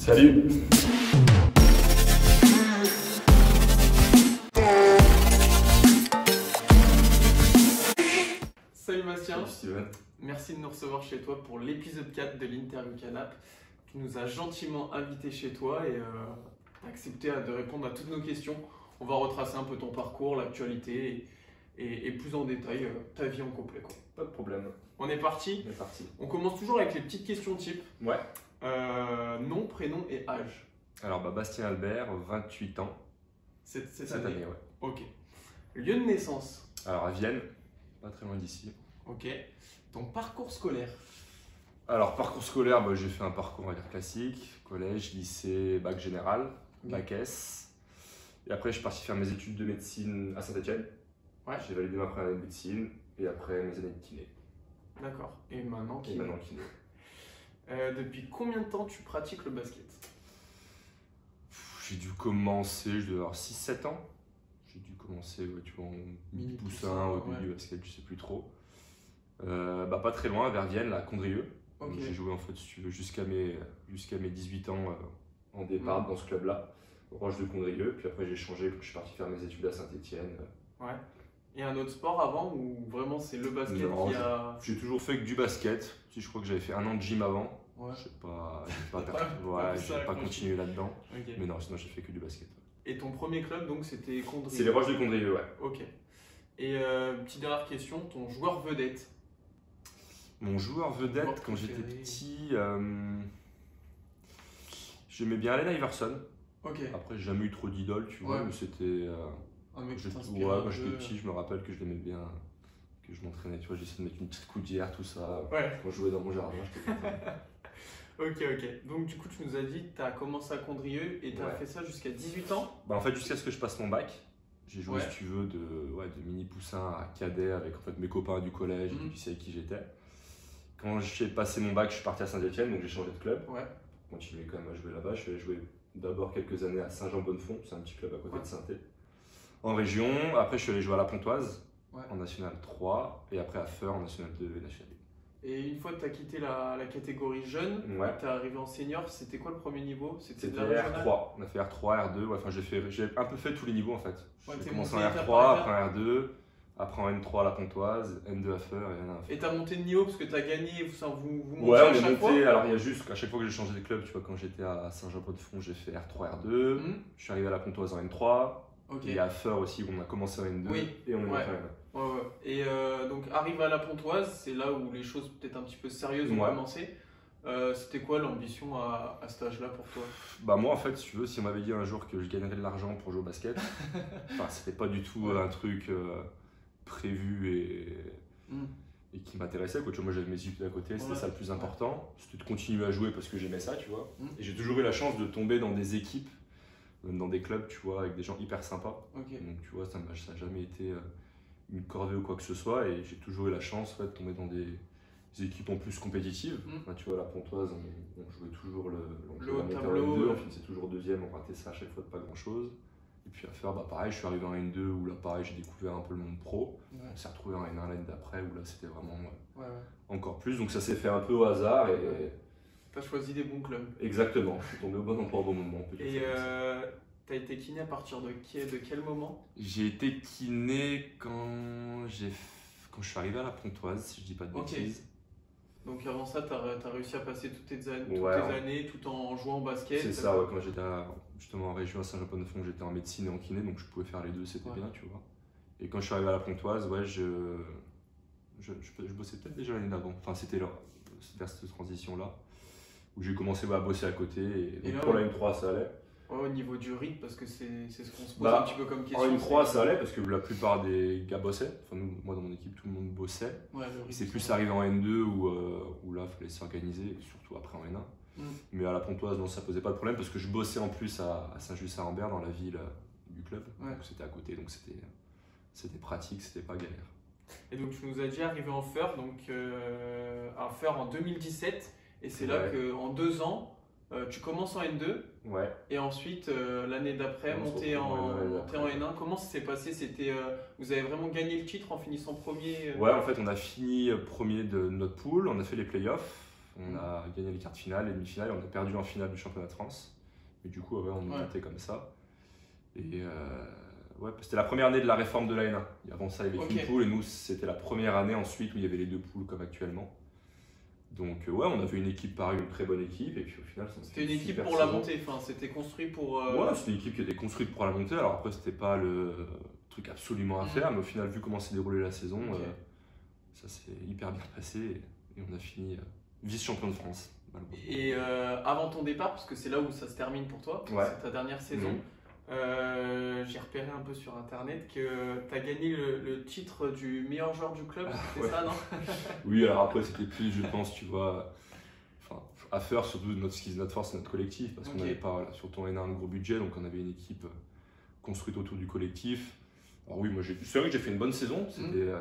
Salut. Salut Bastien. Salut Steven. Merci de nous recevoir chez toi pour l'épisode 4 de l'Interview Canap. Tu nous as gentiment invités chez toi et accepté de répondre à toutes nos questions. On va retracer un peu ton parcours, l'actualité et plus en détail ta vie en complet, quoi. Pas de problème. On est parti. On est parti. On commence toujours avec les petites questions type. Ouais. Nom, prénom et âge. Alors Bastien Albert, 28 ans. Cette Cette année, ouais. Ok. Lieu de naissance. Alors à Vienne, pas très loin d'ici. Ok. Ton parcours scolaire. Alors parcours scolaire, j'ai fait un parcours on va dire classique, collège, lycée, bac général, bac S. Et après je suis parti faire mes études de médecine à Saint-Etienne. Ouais. J'ai validé ma première année de médecine et après mes années de kiné. D'accord. Et maintenant Et maintenant kiné. depuis combien de temps tu pratiques le basket? J'ai dû commencer, je devais avoir 6-7 ans. J'ai dû commencer ouais, tu vois, en mini-poussin au début du basket, je sais plus trop. Pas très loin, vers Vienne, là, à Condrieu. Okay. J'ai joué en fait, si tu veux, jusqu'à mes 18 ans en départ dans ce club-là, au Roche de Condrieu. Puis après j'ai changé, je suis parti faire mes études à Saint-Etienne. Ouais. Et un autre sport avant ou vraiment c'est le basket qui a... J'ai toujours fait que du basket. Je crois que j'avais fait un an de gym avant. Ouais. Je sais pas, j'ai pas continué là-dedans. Okay. Mais non, sinon j'ai fait que du basket. Et ton premier club donc c'était Condrieu? C'est les Roches de Condrieu, ouais. Ok. Et petite dernière question, ton joueur vedette? Mon joueur vedette quand j'étais petit, j'aimais bien Allen Iverson. Ok. Après j'ai jamais eu trop d'idoles, tu vois, mais c'était... un mec qui quand j'étais petit, je me rappelle que je l'aimais bien, que je m'entraînais, tu vois, j'essayais de mettre une petite coudière, tout ça. Ouais. Quand je jouais dans mon jardin, j'étais content. Ok. Donc du coup tu nous as dit que tu as commencé à Condrieu et tu as fait ça jusqu'à 18 ans? En fait jusqu'à ce que je passe mon bac. J'ai joué, si tu veux, de mini-poussin à cadet avec en fait, mes copains du collège et du lycée avec qui j'étais. Quand j'ai passé mon bac, je suis parti à Saint-Etienne, donc j'ai changé de club. Ouais. Continué quand même à jouer là-bas. Je suis allé jouer d'abord quelques années à Saint-Jean-Bonnefond, c'est un petit club à côté de Saint-Étienne. En région, après je suis allé jouer à la Pontoise en National 3 et après à Feur en National 2 et National 1. Et une fois que tu as quitté la catégorie jeune, tu es arrivé en senior, c'était quoi le premier niveau? C'était R3, on a fait R3, R2, enfin j'ai un peu fait tous les niveaux en fait. J'ai commencé en R3, après en R2, après en N3 à la Pontoise, N2 à Feur et N1 à Feur. Et tu as monté de niveau parce que tu as gagné, vous montez ouais, à on est chaque monté, fois. alors il y a juste qu'à chaque fois que j'ai changé de club, tu vois, quand j'étais à Saint-Jean-Pont-de-Fond, j'ai fait R3, R2, je suis arrivé à la Pontoise en N3, et à Feur aussi où on a commencé en N2 et on est monté en N1. Et donc arrive à la Pontoise, c'est là où les choses peut-être un petit peu sérieuses ont commencé. C'était quoi l'ambition à cet âge-là pour toi? Moi en fait, si tu veux, si on m'avait dit un jour que je gagnerais de l'argent pour jouer au basket, c'était pas du tout un truc prévu et qui m'intéressait. Moi j'avais mes études à côté, c'était ça le plus important. C'était de continuer à jouer parce que j'aimais ça, tu vois. Et j'ai toujours eu la chance de tomber dans des équipes, dans des clubs, tu vois, avec des gens hyper sympas. Donc tu vois, ça n'a jamais été une corvée ou quoi que ce soit et j'ai toujours eu la chance de tomber dans des équipes en plus compétitives. Tu vois, à la Pontoise, on jouait toujours le haut tableau, on finissait toujours deuxième, on ratait ça à chaque fois de pas grand chose. Et puis à faire, pareil, je suis arrivé en N2 où là pareil j'ai découvert un peu le monde pro. On s'est retrouvé en N1 l'année d'après où là c'était vraiment encore plus. Donc ça s'est fait un peu au hasard et... T'as choisi des bons clubs. Exactement, je suis tombé au bon endroit au bon moment. Et t'as été kiné à partir de quel moment? J'ai été kiné quand je suis arrivé à la Pontoise, si je dis pas de bêtises. Donc avant ça, tu as réussi à passer toutes tes années tout en jouant au basket? C'est ça, quand j'étais justement en région à Saint-Jean-Pont-de-Fond, j'étais en médecine et en kiné, donc je pouvais faire les deux, c'était bien, tu vois. Et quand je suis arrivé à la Pontoise, je bossais peut-être déjà l'année d'avant, enfin c'était vers cette transition-là, où j'ai commencé à bosser à côté, et donc, pour la M3 ça allait. Au niveau du rythme, parce que c'est ce qu'on se pose un petit peu comme question. En M3 ça allait parce que la plupart des gars bossaient. Enfin, moi dans mon équipe tout le monde bossait. C'est plus arrivé en N2 où là il fallait s'organiser, surtout après en N1. Mais à la Pontoise non, ça posait pas de problème parce que je bossais en plus à Saint-Just-Saint-Rambert dans la ville du club. Donc c'était à côté, donc c'était pratique, c'était pas galère. Et donc tu nous as dit arrivé en Feur, donc à Feur en 2017 et c'est là qu'en 2 ans tu commences en N2 et ensuite l'année d'après monter en N1. Comment ça s'est passé? Vous avez vraiment gagné le titre en finissant premier? Ouais, en fait on a fini premier de notre pool, on a fait les playoffs, On a gagné les quarts de finale, les demi-finales, et on a perdu en finale du championnat de France. Et du coup, on est monté comme ça. Et c'était la première année de la réforme de l'A1. Avant ça, il y avait qu'une poule, et nous, c'était la première année ensuite où il y avait les 2 poules comme actuellement. Donc on avait une équipe pareil, une très bonne équipe, et puis au final c'était une équipe pour la montée, enfin c'était construit pour... Ouais, c'était une équipe qui était construite pour la montée, alors après c'était pas le truc absolument à faire, mais au final vu comment s'est déroulée la saison, ça s'est hyper bien passé, et on a fini vice-champion de France. Et avant ton départ, parce que c'est là où ça se termine pour toi, c'est ta dernière saison, j'ai repéré un peu sur internet que tu as gagné le titre du meilleur joueur du club, c'était ça, non? Oui, alors après c'était plus, je pense, tu vois, à faire, surtout notre force, c'est notre collectif, parce qu'on n'avait pas, surtout en N1, un gros budget, donc on avait une équipe construite autour du collectif. Alors oui, moi c'est vrai que j'ai fait une bonne saison,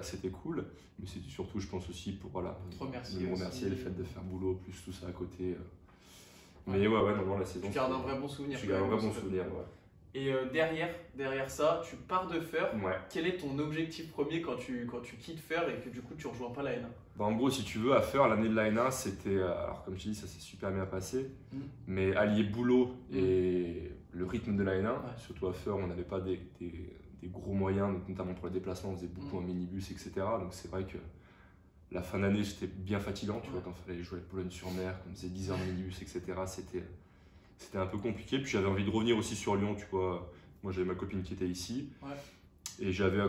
c'était cool, mais c'était surtout, je pense aussi pour me remercier, le fait de faire boulot, plus tout ça à côté. Mais non, la saison. Tu gardes un vrai bon souvenir. Tu gardes un vrai bon souvenir, Et derrière ça, tu pars de Feur. Quel est ton objectif premier quand tu quittes Feur et que du coup tu ne rejoins pas la N1? En gros, si tu veux, à Feur, l'année de la N1, c'était, alors comme tu dis, ça s'est super bien passé, mais allier boulot et le rythme de la N1, surtout à Feur, on n'avait pas des gros moyens, notamment pour les déplacements, on faisait beaucoup en minibus, etc. Donc c'est vrai que la fin d'année, c'était bien fatigant, tu vois, quand il fallait jouer à Boulogne-sur-Mer, on faisait 10 heures de minibus, etc. C'était un peu compliqué, puis j'avais envie de revenir aussi sur Lyon, tu vois. Moi j'avais ma copine qui était ici, et j'avais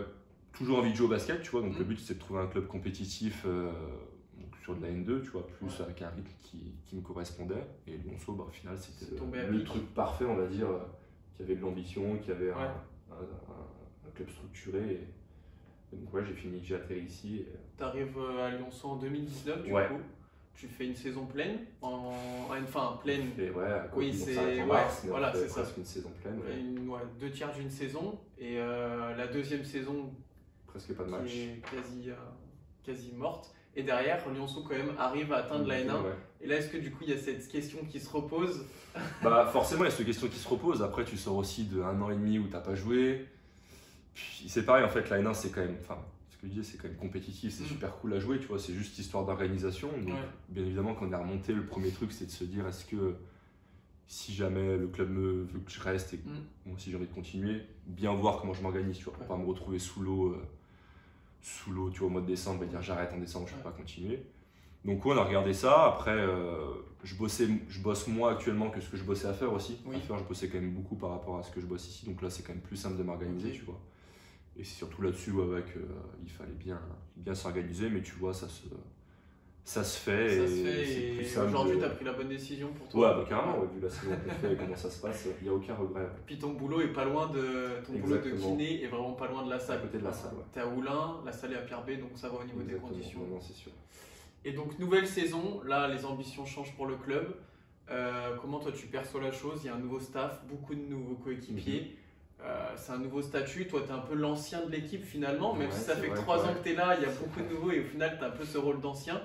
toujours envie de jouer au basket, tu vois. Donc le but c'était de trouver un club compétitif sur de la N2, tu vois, plus avec un rythme qui me correspondait. Et Lyonceau, au final c'était le truc parfait, on va dire, qui avait de l'ambition, qui avait un club structuré. Et donc j'ai atterri ici. Tu arrives à Lyonceau en 2019 du coup. Tu fais une saison pleine, pleine. Oui, c'est ça. Une saison pleine. 2 tiers d'une saison, et la deuxième saison presque pas de match, qui est quasi morte. Et derrière, Lyonceau quand même arrive à atteindre la N1. Et là, est-ce que du coup il y a cette question qui se repose? Forcément, il y a cette question qui se repose. Après, tu sors aussi de 1 an et demi où tu n'as pas joué. Puis c'est pareil, en fait, la N1 c'est quand même. Ce que je disais, c'est quand même compétitif, c'est super cool à jouer, tu vois, c'est juste histoire d'organisation. Donc, bien évidemment, quand on est remonté, le premier truc, c'est de se dire, est-ce que si jamais le club me veut que je reste et moi aussi j'ai envie de continuer, bien voir comment je m'organise, tu vois, pour pas me retrouver sous l'eau, tu vois, au mois de décembre et dire j'arrête en décembre, je peux pas continuer. Donc on a regardé ça. Après, je bosse moins actuellement que ce que je bossais à faire aussi. À faire, je bossais quand même beaucoup par rapport à ce que je bosse ici, donc là c'est quand même plus simple de m'organiser, tu vois. Et c'est surtout là-dessus il fallait bien s'organiser, mais tu vois, ça se fait. Aujourd'hui, tu as pris la bonne décision pour toi. Carrément, vu la saison qu'on fait et comment ça se passe, il n'y a aucun regret. Puis ton boulot est pas loin boulot de kiné est vraiment pas loin de la salle. À côté de la salle, Tu es à Oulin, la salle est à Pierre B, donc ça va au niveau des conditions. Non, c'est sûr. Et donc, nouvelle saison, là, les ambitions changent pour le club. Comment toi tu perçois la chose? Il y a un nouveau staff, beaucoup de nouveaux coéquipiers. C'est un nouveau statut, toi tu es un peu l'ancien de l'équipe finalement, même si ça fait que 3 ans que tu es là, il y a beaucoup de nouveaux et au final tu as un peu ce rôle d'ancien.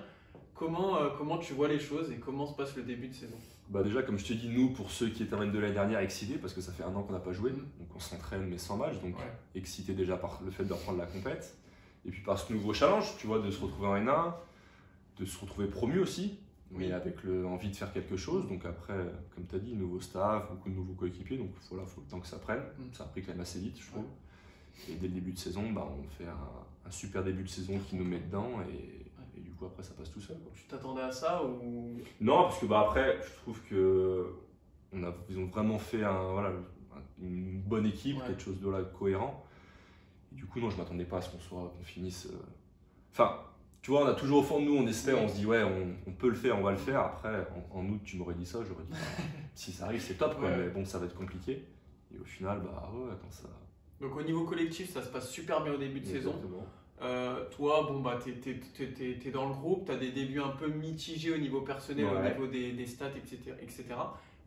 Comment tu vois les choses et comment se passe le début de saison? Déjà comme je te dis, nous pour ceux qui étaient en N2 l'année dernière, excités parce que ça fait 1 an qu'on n'a pas joué, donc on s'entraîne mais sans match, donc excités déjà par le fait de reprendre la compète, et puis par ce nouveau challenge, tu vois, de se retrouver en N1, de se retrouver promu aussi. Mais avec envie de faire quelque chose. Donc après, comme tu as dit, nouveau staff, beaucoup de nouveaux coéquipiers. Donc voilà, il faut le temps que ça prenne. Ça a pris quand même assez vite, je trouve. Et dès le début de saison, on fait un super début de saison qui nous met dedans. Et du coup, après, ça passe tout seul. Tu t'attendais à ça ou... Non, parce que après, je trouve qu'ils ont vraiment fait une bonne équipe, quelque chose de cohérent. Et du coup, non, je ne m'attendais pas à ce qu'on finisse... Tu vois, on a toujours au fond de nous, on espère, on se dit on peut le faire, on va le faire. Après, en août, tu m'aurais dit ça, j'aurais dit si ça arrive, c'est top, quoi, mais bon, ça va être compliqué. Et au final, quand ça. Donc au niveau collectif, ça se passe super bien au début de saison. Toi, t'es dans le groupe, t'as des débuts un peu mitigés au niveau personnel, au niveau des stats, etc.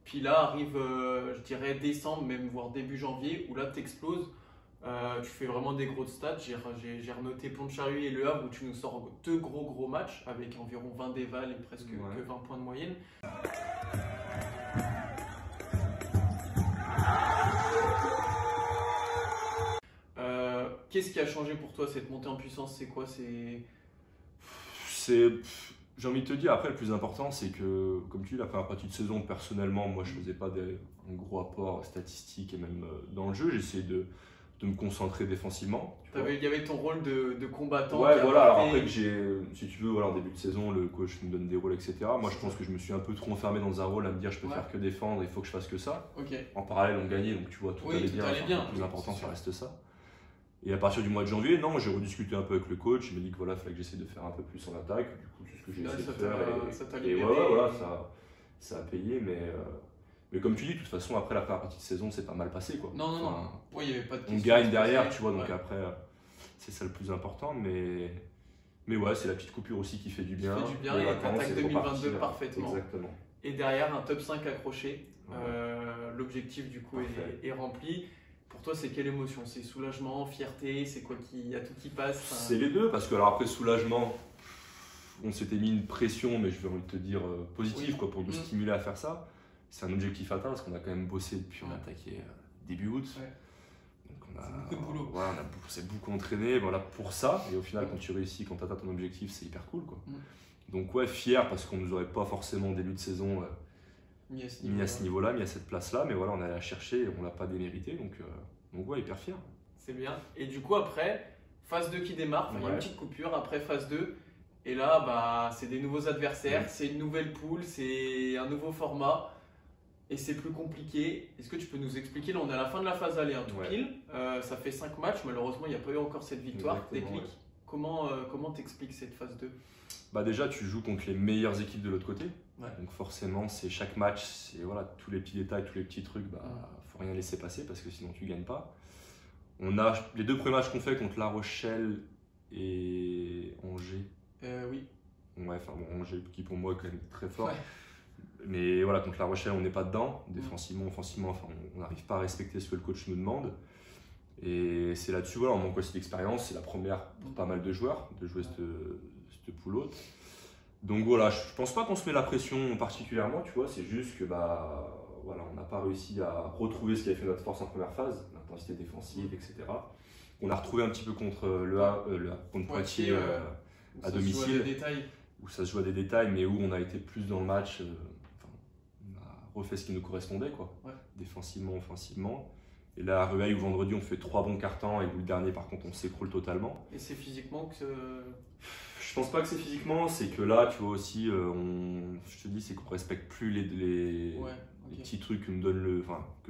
Puis là arrive, je dirais décembre, même voire début janvier, où là t'exploses. Tu fais vraiment des gros stats. J'ai renoté Pont-de-Charluy et Le Havre où tu nous sors 2 gros matchs avec environ 20 dévals et presque que 20 points de moyenne. Qu'est-ce qui a changé pour toi cette montée en puissance? C'est quoi? J'ai envie de te dire, après, le plus important, c'est que, comme tu dis, la première partie de saison, personnellement, moi, je ne faisais pas un gros apport statistique et même dans le jeu. J'essayais de me concentrer défensivement. Il y avait ton rôle de combattant. Ouais, voilà. Alors après, que si tu veux, voilà, en début de saison, le coach me donne des rôles, etc. Moi, je pense que je me suis un peu trop enfermé dans un rôle à me dire, je peux faire que défendre, il faut que je fasse que ça. En parallèle, on gagnait, donc tu vois, tout allait bien. Le plus important, ça reste ça. Et à partir du mois de janvier, non, j'ai rediscuté un peu avec le coach. Il m'a dit que voilà, il fallait que j'essaie de faire un peu plus en attaque. Du coup, c'est ce que j'ai essayé de faire. Et voilà, ça a payé. Mais comme tu dis, de toute façon, après la première partie de saison, c'est pas mal passé, quoi. Non. Oui, il n'y avait pas de question. On gagne derrière, tu vois, donc après, c'est ça le plus important. Mais ouais, c'est la petite coupure aussi qui fait du bien. Qui fait du bien, et t'attaques 2022 parfaitement. Exactement. Et derrière, un top 5 accroché. L'objectif, du coup, est rempli. Pour toi, c'est quelle émotion? C'est soulagement, fierté? C'est quoi qui y a tout qui passe? C'est les deux, parce que alors après soulagement, on s'était mis une pression, mais je vais envie de te dire positive, quoi, pour nous stimuler à faire ça. C'est un objectif atteint parce qu'on a quand même bossé depuis, on a attaqué début août. Donc c'est beaucoup de boulot. Ouais, on s'est beaucoup entraîné, voilà, pour ça. Et au final, quand tu réussis, quand tu atteins ton objectif, c'est hyper cool, quoi. Donc ouais, fier parce qu'on nous aurait pas forcément au début de saison mis à ce niveau-là, mis à cette place-là, mais voilà, on allait la chercher et on l'a pas démérité, donc ouais, hyper fier. C'est bien. Et du coup, après, phase 2 qui démarre, il y a une petite coupure après phase 2, et là, bah, c'est des nouveaux adversaires, c'est une nouvelle poule, c'est un nouveau format, et c'est plus compliqué. Est-ce que tu peux nous expliquer? Là, on est à la fin de la phase aller, tout pile, ça fait 5 matchs, malheureusement, il n'y a pas eu encore cette victoire, déclic. Comment t'expliques cette phase 2? Bah déjà, tu joues contre les meilleures équipes de l'autre côté. Donc forcément, c'est chaque match, c'est voilà, tous les petits détails, tous les petits trucs, faut rien laisser passer parce que sinon tu gagnes pas. On a les 2 premiers matchs qu'on fait contre La Rochelle et Angers. Oui. Ouais, enfin bon, Angers qui pour moi est quand même très fort. Mais voilà, contre La Rochelle, on n'est pas dedans. Défensivement, offensivement, enfin, on n'arrive pas à respecter ce que le coach nous demande. Et c'est là-dessus, voilà, on manque aussi d'expérience. C'est la première pour pas mal de joueurs de jouer cette poule haute. Donc voilà, je pense pas qu'on se met la pression particulièrement, tu vois, c'est juste que voilà, on n'a pas réussi à retrouver ce qui avait fait notre force en première phase, l'intensité défensive, etc. On a retrouvé un petit peu contre contre Poitiers à domicile, où ça se joue à des détails, mais où on a été plus dans le match, on a refait ce qui nous correspondait, quoi, défensivement, offensivement. Et là, à Rueil, où vendredi, on fait 3 bons cartons, et où le dernier, par contre, on s'écroule totalement. Et c'est physiquement que... Je pense pas que c'est physiquement, c'est que là, tu vois aussi, je te dis, c'est qu'on respecte plus les petits trucs que le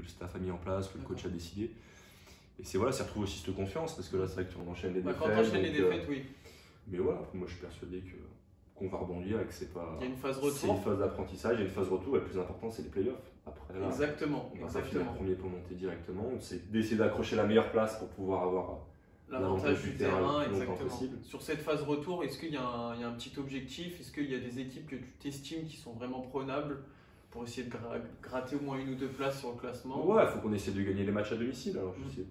staff a mis en place, que le coach a décidé. Et c'est voilà, ça retrouve aussi cette confiance, parce que là, c'est vrai que tu enchaînes les défaites. Quand tu enchaînes les défaites, oui. Mais voilà, moi, je suis persuadé qu'on va rebondir et que c'est pas... Il y a une phase retour. C'est une phase d'apprentissage, il y a une phase retour, et le plus important, c'est les playoffs. Après, là, exactement. On va finir premier pour monter directement. C'est d'essayer d'accrocher la meilleure place pour pouvoir avoir... l'avantage du terrain, exactement. Sur cette phase retour, est-ce qu'il y a un petit objectif? Est-ce qu'il y a des équipes que tu t'estimes qui sont vraiment prenables pour essayer de gratter au moins 1 ou 2 places sur le classement? Ouais, il faut qu'on essaie de gagner les matchs à domicile. Alors, je sais.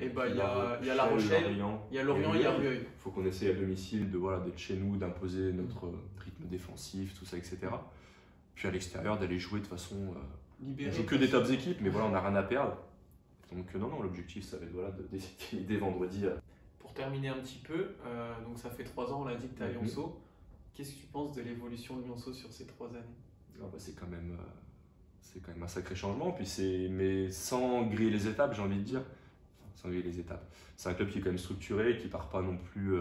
Et bah, il y a La Rochelle, il y a Lorient, il y a Rueil. Il faut qu'on essaie à domicile d'être chez nous, d'imposer notre rythme défensif, tout ça, etc. Puis à l'extérieur, d'aller jouer de façon... on joue que des top équipes, mais voilà, on n'a rien à perdre. Donc non, l'objectif, ça va être d'essayer dès vendredi. Pour terminer un petit peu, donc ça fait 3 ans, on l'a dit que tu es à Lionceau. Qu'est-ce que tu penses de l'évolution de Lionceau sur ces 3 années? C'est quand même un sacré changement, mais sans griller les étapes, j'ai envie de dire. Enfin, sans griller les étapes. C'est un club qui est quand même structuré, qui ne part pas non plus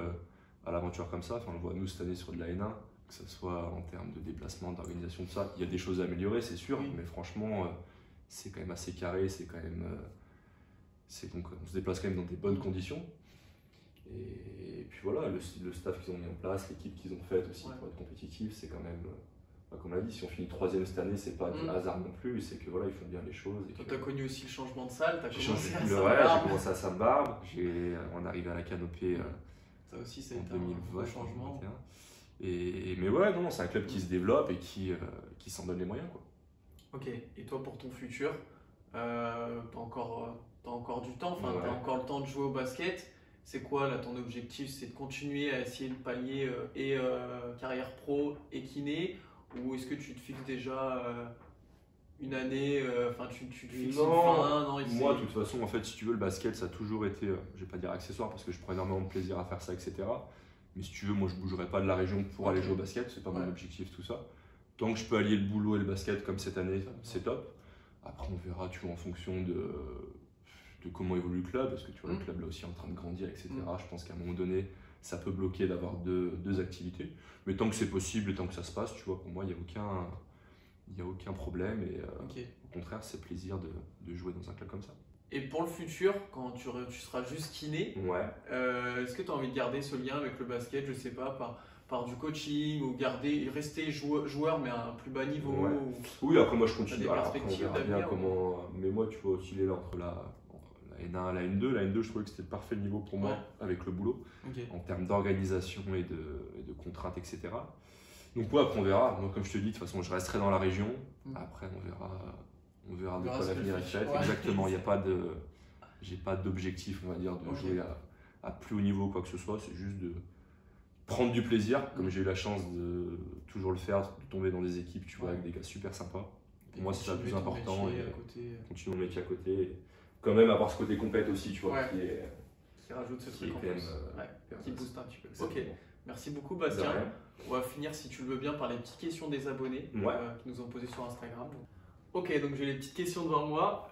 à l'aventure comme ça. Enfin, on le voit nous cette année sur de la N1, que ce soit en termes de déplacement, d'organisation, tout ça. Il y a des choses à améliorer, c'est sûr, mais franchement, c'est quand même assez carré, c'est quand même... donc, on se déplace quand même dans des bonnes conditions. Et puis voilà, le staff qu'ils ont mis en place, l'équipe qu'ils ont faite aussi pour être compétitif, c'est quand même, comme on l'a dit, si on finit 3e cette année, c'est pas du hasard non plus, c'est que voilà, ils font bien les choses. Toi, tu as connu aussi le changement de salle, j'ai commencé à Sainte-Barbe, on est arrivé à la Canopée ça aussi, c'est en 2020, changement. Mais ouais, non, c'est un club qui se développe et qui s'en donne les moyens, quoi. Ok, et toi pour ton futur, t'as encore du temps, t'as encore le temps de jouer au basket. C'est quoi là ton objectif? C'est de continuer à essayer de pallier carrière pro et kiné, ou est-ce que tu te fixes déjà une année, tu te fixes une fin? Non, moi de toute façon, en fait, si tu veux, le basket ça a toujours été, je vais pas dire accessoire parce que je prends énormément de plaisir à faire ça, etc. Mais si tu veux, moi je bougerai pas de la région pour aller jouer au basket, c'est pas mon objectif tout ça. Tant que je peux allier le boulot et le basket comme cette année, c'est top. Après on verra, tu vois, en fonction de comment évolue le club, parce que tu vois, le club là aussi est en train de grandir, etc. Je pense qu'à un moment donné, ça peut bloquer d'avoir deux activités. Mais tant que c'est possible et tant que ça se passe, tu vois, pour moi, il n'y a aucun problème. Et au contraire, c'est plaisir de jouer dans un club comme ça. Et pour le futur, quand tu seras juste kiné, est-ce que tu as envie de garder ce lien avec le basket, je sais pas, par du coaching ou rester joueur mais à un plus bas niveau Oui, après moi je continue. Alors, après, on verra bien comment. Mais moi, tu vois, osciller là entre la N1 et la N2. La N2, je trouvais que c'était le parfait niveau pour moi avec le boulot, en termes d'organisation et de contraintes, etc. Donc, après, on verra. Moi, comme je te dis, de toute façon, je resterai dans la région. Après, on verra de quoi l'avenir est fait. Exactement, il n'y a pas de. J'ai pas d'objectif, on va dire, de jouer à plus haut niveau, quoi que ce soit. C'est juste de prendre du plaisir, comme j'ai eu la chance de toujours le faire, de tomber dans des équipes, tu vois, avec des gars super sympas. Pour moi, c'est ça le plus important. Continuer mon métier à côté. Et quand même avoir ce côté compète aussi, tu vois, qui rajoute ce truc en plus, qui booste un petit peu. Ok, merci beaucoup Bastien. On va finir, si tu le veux bien, par les petites questions des abonnés qui nous ont posées sur Instagram. Ok, donc j'ai les petites questions devant moi.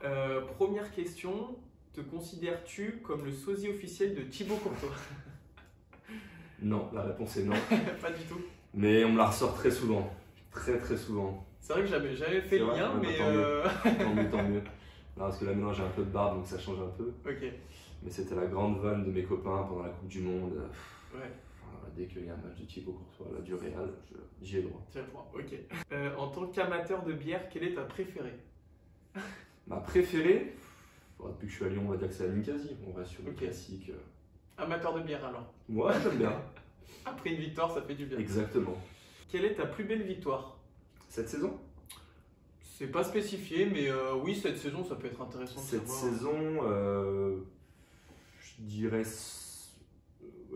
Première question, te considères-tu comme le sosie officiel de Thibaut Courtois? Non, la réponse est non. Pas du tout. Mais on me la ressort très souvent. Très très souvent. C'est vrai que j'avais fait le lien, mais. Tant mieux. Non, parce que là maintenant j'ai un peu de barbe donc ça change un peu. Ok. Mais c'était la grande vanne de mes copains pendant la Coupe du Monde. Dès qu'il y a un match de Thibaut Courtois, du Real, j'y ai droit. Tu as le droit, ok. En tant qu'amateur de bière, quelle est ta préférée? Ma préférée, depuis que je suis à Lyon, on va dire que c'est la Ninkasi. On reste sur le classique. Amateur de bière alors? Ouais, j'aime bien. Après une victoire, ça fait du bien. Exactement. Quelle est ta plus belle victoire? Cette saison? C'est pas spécifié, mais oui, cette saison, ça peut être intéressant. Cette saison, je dirais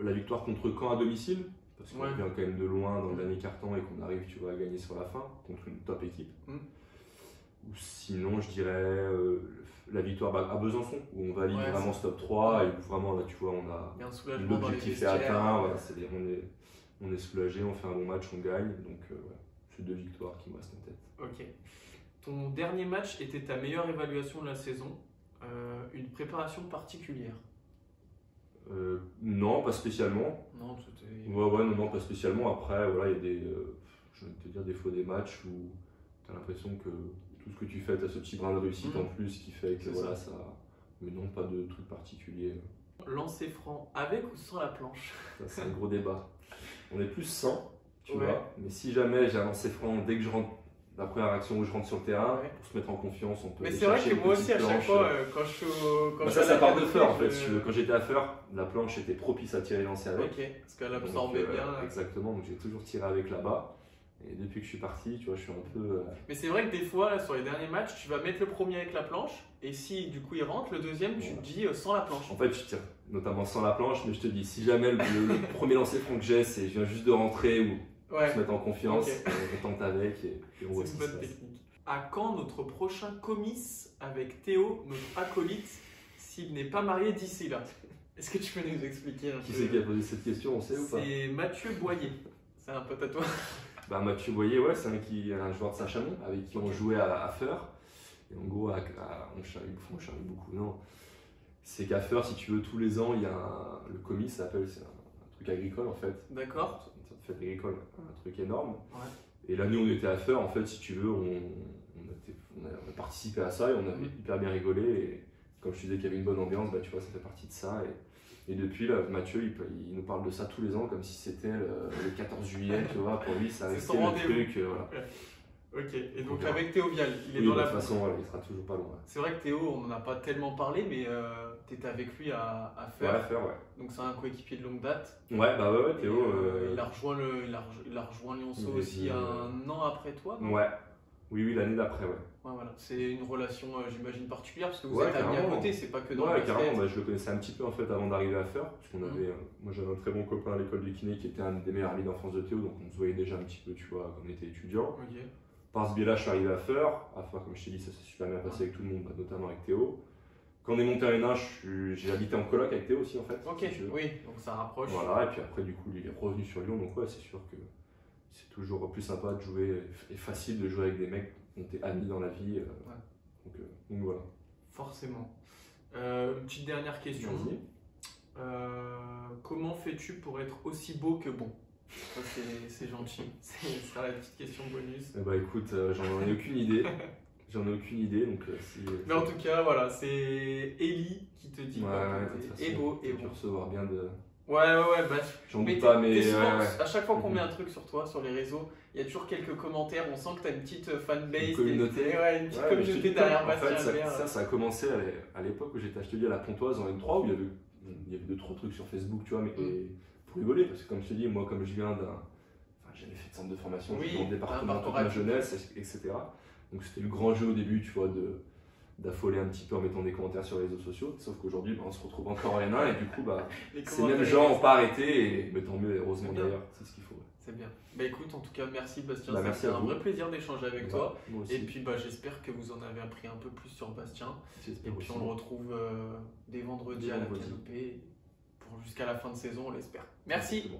la victoire contre Caen à domicile, parce qu'on vient quand même de loin dans le dernier quart-temps et qu'on arrive, tu vois, à gagner sur la fin contre une top équipe. Ou sinon, je dirais la victoire à Besançon, où on valide vraiment ce top 3 et où vraiment là, tu vois, on a l'objectif est atteint. On est soulagé, on fait un bon match, on gagne. Donc, c'est 2 victoires qui me restent en tête. Ok. Ton dernier match était ta meilleure évaluation de la saison. Une préparation particulière? Non, pas spécialement. Non, non, pas spécialement. Après, voilà, il y a des, je vais te dire, des fois des matchs où tu as l'impression que tout ce que tu fais, tu as ce petit brin de réussite en plus qui fait que voilà, ça. Mais non, pas de truc particulier. Lancer franc avec ou sans la planche? Ça, c'est un gros débat. On est plus sans, tu vois. Mais si jamais j'ai un lancer franc dès que je rentre, la première action où je rentre sur le terrain, pour se mettre en confiance, on peut. Mais c'est vrai que moi aussi, à chaque fois, quand je suis. Ça part de Feur en fait. Quand j'étais à Feur, la planche était propice à tirer et lancer avec. Ok, parce qu'elle absorbait bien. Exactement, donc j'ai toujours tiré avec là-bas. Et depuis que je suis parti, tu vois, je suis un peu. Mais c'est vrai que des fois, là, sur les derniers matchs, tu vas mettre le premier avec la planche, et si du coup il rentre, le deuxième, tu te dis sans la planche. En fait, je tire notamment sans la planche, mais je te dis, si jamais le premier lancer franc que j'ai, c'est je viens juste de rentrer ou se mettre en confiance, on tente avec et on voit ce qui se passe. À quand notre prochain comice avec Théo, notre acolyte, s'il n'est pas marié d'ici là? Est-ce que tu peux nous expliquer un peu? Qui c'est qui a posé cette question, on sait ou pas? C'est Mathieu Boyer, c'est un pote à toi. Mathieu Boyer, c'est un joueur de Saint-Chamond avec qui on jouait à Feur. Et en gros, on charrie beaucoup, non. C'est qu'à Feur, si tu veux, tous les ans, il y a le comice, ça s'appelle, c'est un truc agricole en fait. D'accord. Une fête agricole, un truc énorme. Et l'année où on était à Feur, en fait, si tu veux, on a participé à ça et on a hyper bien rigolé. Et comme je te disais qu'il y avait une bonne ambiance, tu vois, ça fait partie de ça. Et depuis, là, Mathieu, il nous parle de ça tous les ans comme si c'était le 14 juillet, tu vois. Pour lui, ça restait le truc. Voilà. Ok, et donc avec Théo Vial, il est dans la. De toute façon, il sera toujours pas loin. C'est vrai que Théo, on n'en a pas tellement parlé, mais tu étais avec lui à Feur. Ouais, à Feur, ouais. Donc c'est un coéquipier de longue date. Ouais, Théo. Il a rejoint Lyonceau aussi un an après toi, non? Ouais. Oui, l'année d'après, ouais. Voilà. C'est une relation, j'imagine, particulière parce que vous êtes amis à côté, c'est pas que dans le carrément, je le connaissais un petit peu en fait avant d'arriver à Feur. Parce qu'on avait, moi j'avais un très bon copain à l'école de kiné qui était un des meilleurs amis d'enfance de Théo, donc on se voyait déjà un petit peu, tu vois, quand on était étudiant. Par ce biais-là, je suis arrivé à Feur. Comme je t'ai dit, ça s'est super bien passé avec tout le monde, notamment avec Théo. Quand on est monté en N1, j'ai habité en coloc avec Théo aussi en fait. Ok, oui, donc ça rapproche. Voilà, et puis après du coup il est revenu sur Lyon, donc ouais c'est sûr que c'est toujours plus sympa de jouer et facile de jouer avec des mecs dont t'es ami dans la vie. Donc voilà. Forcément. Une petite dernière question. Comment fais-tu pour être aussi beau que bon? Ça c'est gentil, c'est ça la petite question bonus. Bah écoute, j'en ai aucune idée. J'en ai aucune idée, donc mais en tout cas, voilà, c'est Ellie qui te dit que t'es beau et bon. Tu peux recevoir bien de... Ouais, bah, j'en doute pas, mais... À chaque fois qu'on met un truc sur toi, sur les réseaux, il y a toujours quelques commentaires, on sent que tu as une petite fanbase, une communauté, une petite communauté derrière Bastien Albert. Ça a commencé à l'époque où j'étais à la Pontoise en N3, où il y avait 2-3 trucs sur Facebook, tu vois, mais pour rigoler, parce que comme je te dis, moi comme je viens d'un... Enfin, j'avais fait de centre de formation, je suis dans le département toute ma jeunesse, etc. Donc c'était le grand jeu au début, tu vois, d'affoler un petit peu en mettant des commentaires sur les réseaux sociaux. Sauf qu'aujourd'hui, on se retrouve encore en N1 et du coup, ces mêmes gens n'ont pas arrêté et tant mieux, heureusement d'ailleurs, c'est ce qu'il faut. C'est bien. Bah écoute, en tout cas, merci Bastien, merci c'était un vrai plaisir d'échanger avec toi. Moi aussi. Et puis j'espère que vous en avez appris un peu plus sur Bastien. Et puis on le retrouve dès vendredi à la Canopée jusqu'à la fin de saison, on l'espère. Merci.